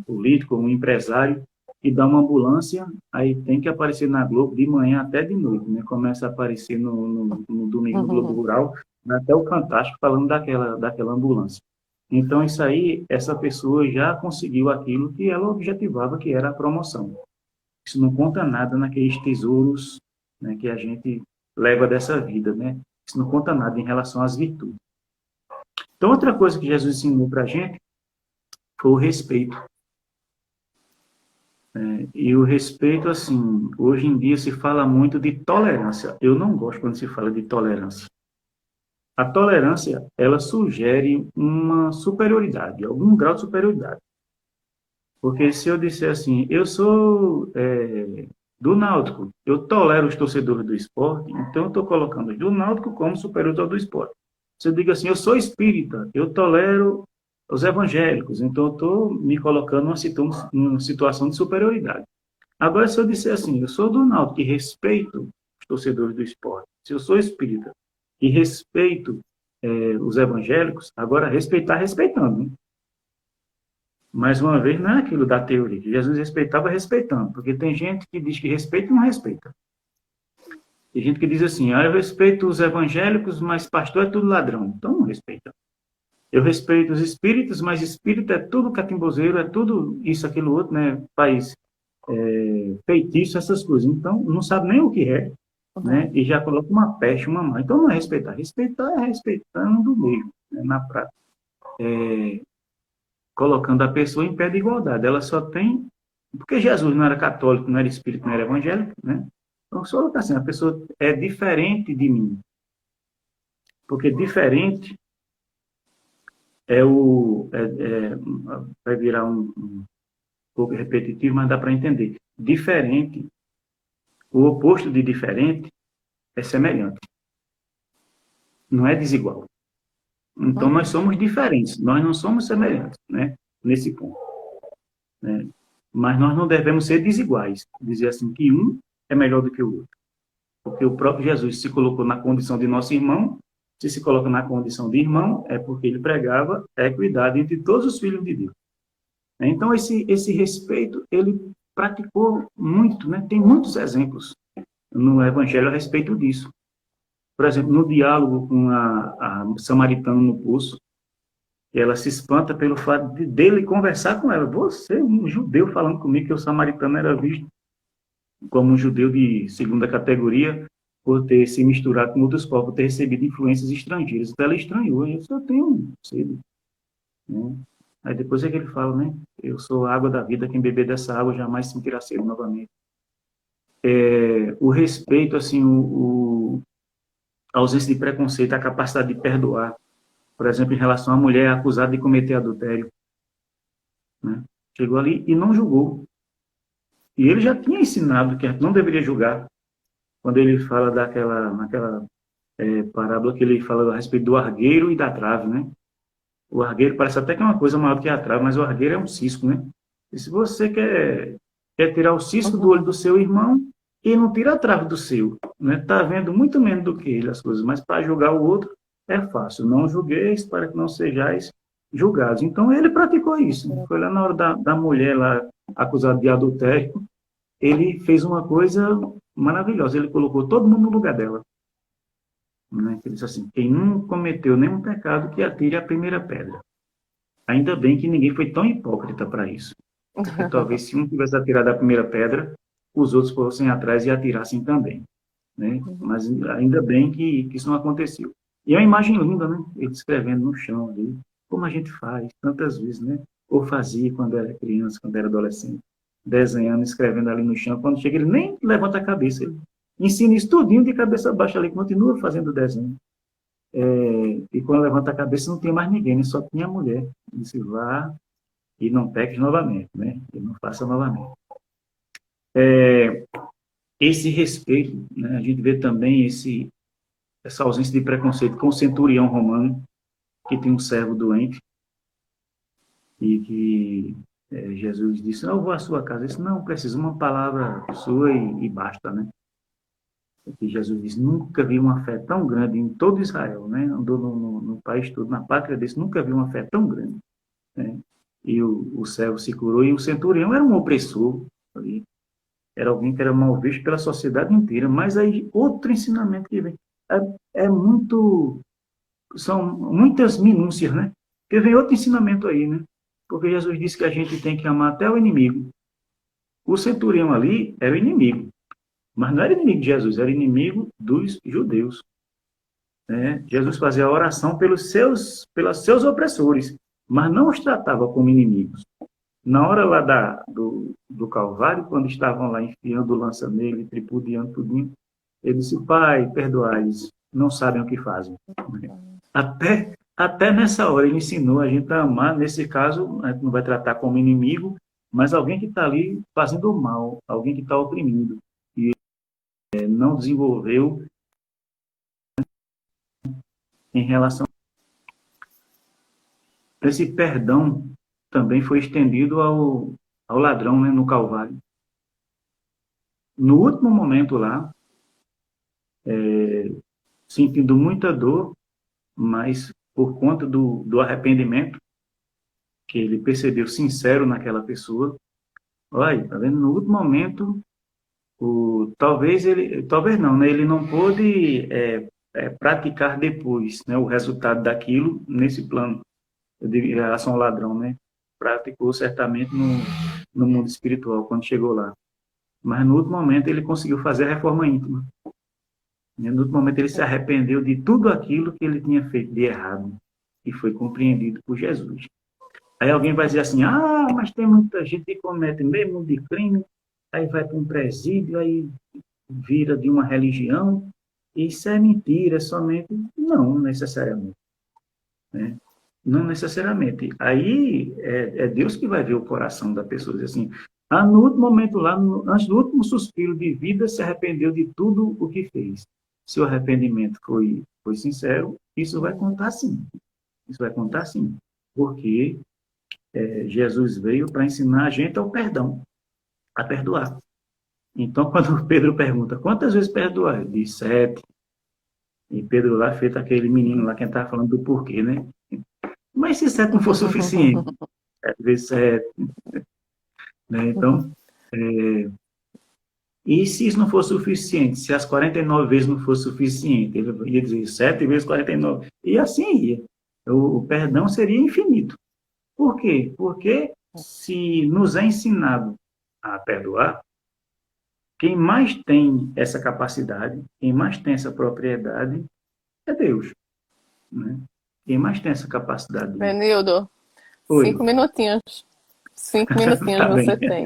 político, ou um empresário, e dá uma ambulância, aí tem que aparecer na Globo de manhã até de noite. Né? Começa a aparecer no domingo no Globo Rural, até o Fantástico falando daquela ambulância. Então, isso aí, essa pessoa já conseguiu aquilo que ela objetivava, que era a promoção. Isso não conta nada naqueles tesouros, né, que a gente leva dessa vida, né? Isso não conta nada em relação às virtudes. Então, outra coisa que Jesus ensinou para a gente foi o respeito. E o respeito, assim, hoje em dia se fala muito de tolerância. Eu não gosto quando se fala de tolerância. A tolerância, ela sugere uma superioridade, algum grau de superioridade. Porque se eu disser assim, eu sou do Náutico, eu tolero os torcedores do esporte, então eu estou colocando do Náutico como superiores ao do esporte. Se eu digo assim, eu sou espírita, eu tolero os evangélicos, então eu estou me colocando numa situação de superioridade. Agora, se eu disser assim, eu sou do Náutico e respeito os torcedores do esporte, se eu sou espírita e respeito os evangélicos, agora respeitar respeitando, né? Mais uma vez, não é aquilo da teoria, que Jesus respeitava respeitando, porque tem gente que diz que respeita e não respeita. Tem gente que diz assim, eu respeito os evangélicos, mas pastor é tudo ladrão. Então não respeita. Eu respeito os espíritos, mas espírito é tudo catimbozeiro, é tudo isso, aquilo outro, né? Faz feitiço, essas coisas. Então não sabe nem o que é, né? E já coloca uma peste, uma má. Então não é respeitar. Respeitar é respeitando mesmo, né? Na prática. Colocando a pessoa em pé de igualdade. Ela só tem... Porque Jesus não era católico, não era espírita, não era evangélico, né? Então, só assim, a pessoa é diferente de mim. Porque diferente vai virar um pouco repetitivo, mas dá para entender. Diferente, o oposto de diferente é semelhante. Não é desigual. Então, nós somos diferentes, nós não somos semelhantes, né? Nesse ponto. Né? Mas nós não devemos ser desiguais, dizer assim que um é melhor do que o outro. Porque o próprio Jesus se colocou na condição de nosso irmão, se coloca na condição de irmão, é porque ele pregava a equidade entre todos os filhos de Deus. Então, esse respeito, ele praticou muito, né? Tem muitos exemplos no Evangelho a respeito disso. Por exemplo, no diálogo com a samaritana no poço, E ela se espanta pelo fato dele conversar com ela. Você, um judeu, falando comigo que o samaritano era visto como um judeu de segunda categoria, por ter se misturado com outros povos, ter recebido influências estrangeiras. Então ela estranhou. Eu só tenho sede. Né? Aí depois é que ele fala, né? Eu sou a água da vida, quem beber dessa água jamais sentirá sede novamente. O respeito, assim, a ausência de preconceito, a capacidade de perdoar. Por exemplo, em relação à mulher acusada de cometer adultério. Né? Chegou ali e não julgou. E ele já tinha ensinado que não deveria julgar. Quando ele fala naquela parábola que ele fala a respeito do argueiro e da trave, né? O argueiro parece até que é uma coisa maior do que a trave, mas o argueiro é um cisco, né? E se você quer tirar o cisco do olho do seu irmão, e não tira a trave do seu, né? Tá vendo muito menos do que ele as coisas, mas para julgar o outro é fácil. Não julgueis para que não sejais julgados. Então ele praticou isso. Foi lá na hora da mulher lá acusada de adultério, ele fez uma coisa maravilhosa. Ele colocou todo mundo no lugar dela. Né? Ele disse assim: quem não cometeu nenhum pecado, que atire a primeira pedra. Ainda bem que ninguém foi tão hipócrita para isso. Porque talvez se um tivesse atirado a primeira pedra, os outros fossem atrás e atirassem também. Né? Mas ainda bem que isso não aconteceu. E é uma imagem linda, né? Ele escrevendo no chão ali, como a gente faz tantas vezes, né? Ou fazia quando era criança, quando era adolescente, desenhando, escrevendo ali no chão. Quando chega, ele nem levanta a cabeça. Ele ensina isso tudinho de cabeça baixa ali, continua fazendo o desenho. E quando levanta a cabeça, não tem mais ninguém, né? Só tinha a mulher. Ele disse: vá e não peques novamente, né? E não faça novamente. Esse respeito, né? A gente vê também essa ausência de preconceito com o centurião romano, que tem um servo doente, e que Jesus disse: não, eu vou à sua casa. Ele disse: não, preciso uma palavra sua e basta, né? E Jesus disse: nunca vi uma fé tão grande em todo Israel, né? Andou no país todo, na pátria desse, nunca vi uma fé tão grande. Né? E o servo se curou, e o centurião era um opressor, ali, era alguém que era mal visto pela sociedade inteira. Mas aí, outro ensinamento que vem, são muitas minúcias, né? Porque vem outro ensinamento aí, né? Porque Jesus disse que a gente tem que amar até o inimigo. O centurião ali era o inimigo, mas não era inimigo de Jesus, era inimigo dos judeus. Né? Jesus fazia a oração pelos seus opressores, mas não os tratava como inimigos. Na hora lá do Calvário, quando estavam lá enfiando lança nele, tripudiando tudinho, ele disse: Pai, perdoai-lhes, não sabem o que fazem. Até nessa hora ele ensinou a gente a amar. Nesse caso, a gente não vai tratar como inimigo, mas alguém que está ali fazendo mal, alguém que está oprimindo, e não desenvolveu em relação a esse perdão. Também foi estendido ao ladrão, né, no Calvário. No último momento lá, sentindo muita dor, mas por conta do arrependimento que ele percebeu sincero naquela pessoa, olha, tá vendo? No último momento, talvez não, né? Ele não pôde praticar depois, né, o resultado daquilo nesse plano de relação ao ladrão, né? Praticou certamente no mundo espiritual quando chegou lá. Mas no último momento ele conseguiu fazer a reforma íntima. No último momento ele se arrependeu de tudo aquilo que ele tinha feito de errado e foi compreendido por Jesus. Aí alguém vai dizer assim: mas tem muita gente que comete mesmo de crime, aí vai para um presídio, aí vira de uma religião. Isso é mentira, é somente... Não necessariamente. Né? Não necessariamente. Aí é Deus que vai ver o coração da pessoa. Diz assim: no último momento lá, antes do último suspiro de vida, se arrependeu de tudo o que fez. Se o arrependimento foi sincero, isso vai contar sim. Isso vai contar sim. Porque Jesus veio para ensinar a gente ao perdão, a perdoar. Então, quando Pedro pergunta: quantas vezes perdoar? Ele diz 7. E Pedro lá, feito aquele menino lá que estava falando do porquê, né? Mas se 7 não for suficiente, 7 vezes 7. Né? Então, e se isso não for suficiente, se as 49 vezes não for suficiente, ele ia dizer 7 vezes 49. E assim ia. O perdão seria infinito. Por quê? Porque se nos é ensinado a perdoar, quem mais tem essa capacidade, quem mais tem essa propriedade é Deus, né? Quem mais tem essa capacidade. Benildo, Oi, 5 minutinhos. 5 minutinhos tá bem, você tem.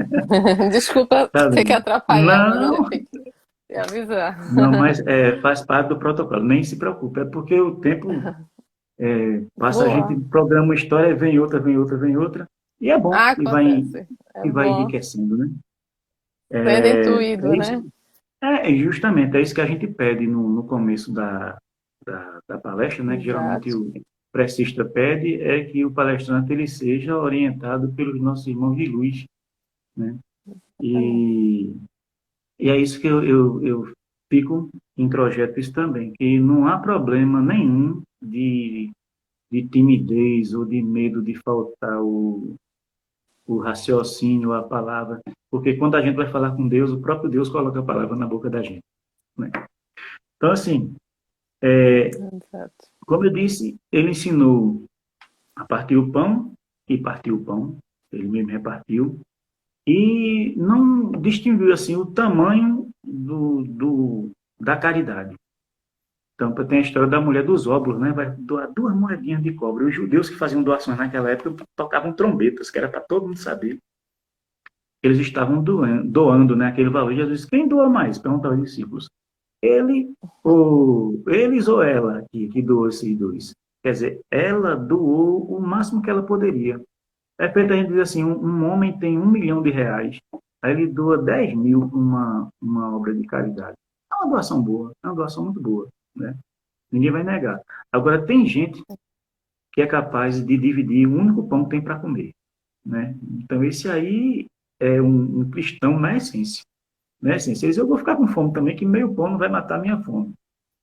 Desculpa tá ter que bem. atrapalhar, mas eu Não, tenho que te avisar. não, mas faz parte do protocolo, nem se preocupe, é porque o tempo passa, a gente Boa. programa uma história, vem outra, vem outra, vem outra, e é bom, Ah, acontece. É e vai bom. enriquecendo, né? Sendo É intuído, isso, né? justamente, é isso que a gente pede no começo da palestra, né? Que geralmente Exato. o pressista pede, é que o palestrante ele seja orientado pelos nossos irmãos de luz, né? Também. E, e é isso que eu fico introjeto isso também, que não há problema nenhum de timidez ou de medo de faltar o raciocínio, a palavra, porque quando a gente vai falar com Deus, o próprio Deus coloca a palavra na boca da gente, né? Então, assim, Exato. como eu disse, ele ensinou a partir o pão e partiu o pão, ele mesmo repartiu, e não distinguiu assim o tamanho da caridade. Então, tem a história da mulher dos óbulos, né? Vai doar 2 moedinhas de cobre. Os judeus que faziam doações naquela época tocavam trombetas, que era para todo mundo saber. Eles estavam doando, né, aquele valor. Jesus disse, quem doa mais? Perguntaram os discípulos. Eles ou ela que doou esses dois? Quer dizer, ela doou o máximo que ela poderia. É feito a gente diz assim, um homem tem R$ 1 milhão, aí ele doa 10 mil para uma obra de caridade. É uma doação boa, é uma doação muito boa, né? Ninguém vai negar. Agora, tem gente que é capaz de dividir o único pão que tem para comer, né? Então, esse aí é um cristão na essência. Na essência, eu vou ficar com fome também, que meio pão não vai matar a minha fome.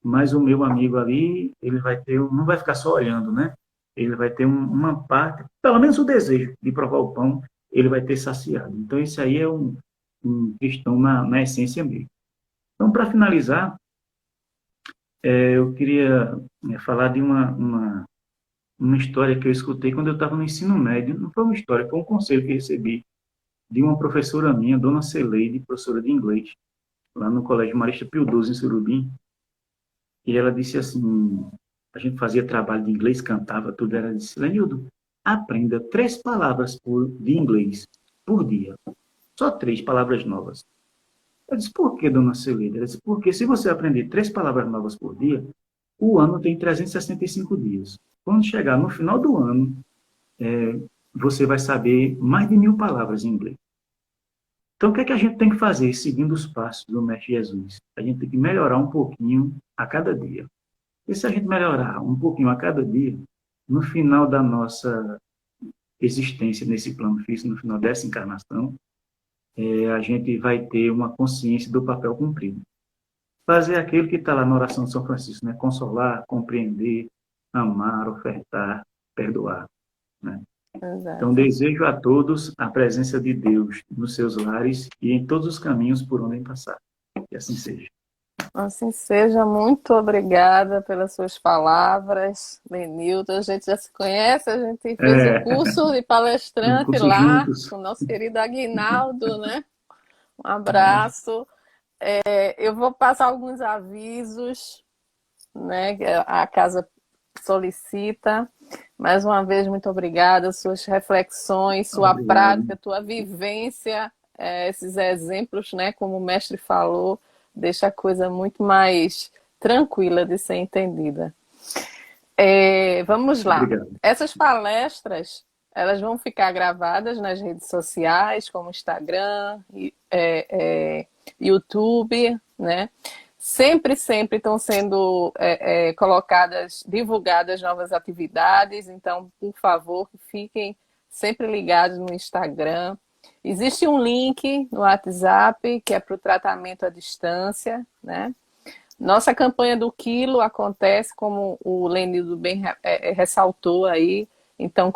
Mas o meu amigo ali, ele vai ter, não vai ficar só olhando, né? Ele vai ter uma parte, pelo menos o desejo de provar o pão, ele vai ter saciado. Então, esse aí é um cristão na essência mesmo. Então, para finalizar, eu queria falar de uma história que eu escutei quando eu estava no ensino médio. Não foi uma história, foi um conselho que recebi de uma professora minha, dona Celeide, professora de inglês, lá no Colégio Marista Pio XII, em Surubim. E ela disse assim, a gente fazia trabalho de inglês, cantava tudo, ela disse, Lenildo, aprenda 3 palavras de inglês por dia. Só 3 palavras novas. Eu disse, por que, dona Celida? Ela disse, porque se você aprender 3 palavras novas por dia, o ano tem 365 dias. Quando chegar no final do ano, você vai saber mais de 1.000 palavras em inglês. Então, o que é que a gente tem que fazer seguindo os passos do Mestre Jesus? A gente tem que melhorar um pouquinho a cada dia. E se a gente melhorar um pouquinho a cada dia, no final da nossa existência nesse plano físico, no final dessa encarnação, a gente vai ter uma consciência do papel cumprido. Fazer aquilo que está lá na oração de São Francisco, né? Consolar, compreender, amar, ofertar, perdoar, né? Então, Exato. desejo a todos a presença de Deus nos seus lares e em todos os caminhos por onde passar. Que assim seja. Assim seja, muito obrigada pelas suas palavras, Lenilton. A gente já se conhece, a gente fez o É, curso de um palestrante curso lá juntos. com o nosso querido Aguinaldo, né? Um abraço. Eu vou passar alguns avisos, né? Que a casa solicita. Mais uma vez, muito obrigada. Suas reflexões, sua Obrigado. prática, tua vivência, esses exemplos, né? Como o mestre falou, deixa a coisa muito mais tranquila de ser entendida. Vamos lá. Obrigado. Essas palestras, elas vão ficar gravadas nas redes sociais, como Instagram, YouTube, né? Sempre estão sendo colocadas, divulgadas novas atividades, então, por favor, fiquem sempre ligados no Instagram. Existe um link no WhatsApp que é para o tratamento à distância, né? Nossa campanha do quilo acontece, como o Lenildo bem ressaltou aí, então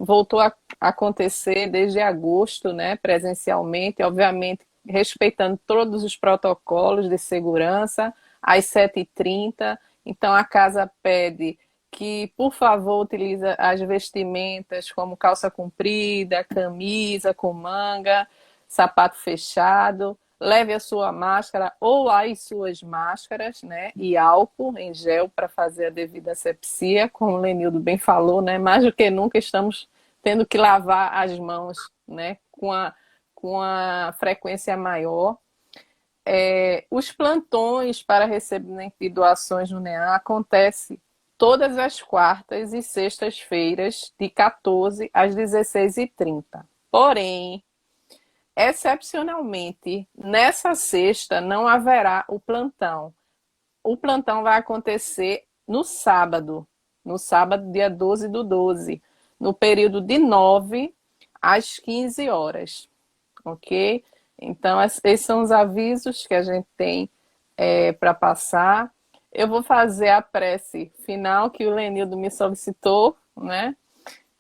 voltou a acontecer desde agosto, né, presencialmente, obviamente respeitando todos os protocolos de segurança, às 7h30. Então a casa pede que, por favor, utilize as vestimentas como calça comprida, camisa com manga, sapato fechado. Leve a sua máscara ou as suas máscaras, né? E álcool em gel para fazer a devida asepsia, como o Lenildo bem falou, né? Mais do que nunca estamos tendo que lavar as mãos, né? Com a frequência maior. Os plantões para recebimento de doações no NEAM acontecem todas as quartas e sextas-feiras, de 14 às 16h30. Porém, excepcionalmente, nessa sexta não haverá o plantão. O plantão vai acontecer no sábado, dia 12/12, no período de 9 às 15 horas, ok? Então, esses são os avisos que a gente tem para passar. Eu vou fazer a prece final que o Lenildo me solicitou, né?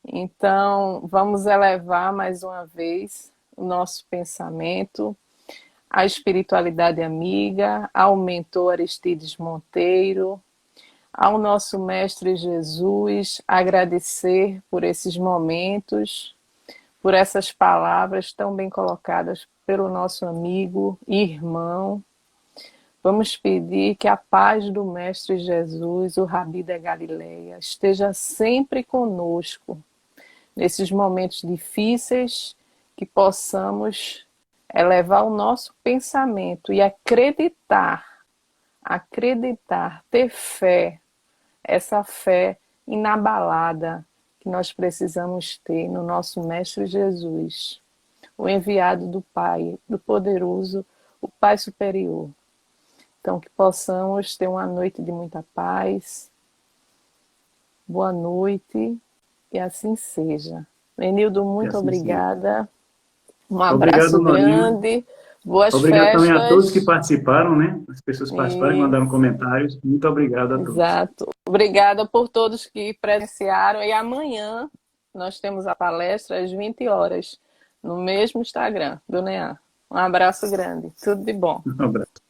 Então, vamos elevar mais uma vez o nosso pensamento à espiritualidade amiga, ao mentor Aristides Monteiro, ao nosso Mestre Jesus, agradecer por esses momentos, por essas palavras tão bem colocadas pelo nosso amigo e irmão. Vamos pedir que a paz do Mestre Jesus, o Rabi da Galileia, esteja sempre conosco, nesses momentos difíceis, que possamos elevar o nosso pensamento e acreditar, ter fé, essa fé inabalada que nós precisamos ter no nosso Mestre Jesus, o enviado do Pai, do poderoso, o Pai superior. Então, que possamos ter uma noite de muita paz. Boa noite e assim seja. Lenildo, muito obrigada. Um abraço grande. Boas obrigado festas. Também a todos que participaram, né? As pessoas que participaram e mandaram comentários. Muito obrigado a todos. Exato. Obrigada por todos que presenciaram. E amanhã nós temos a palestra às 20 horas, no mesmo Instagram do NEAM. Um abraço grande. Tudo de bom. Um abraço.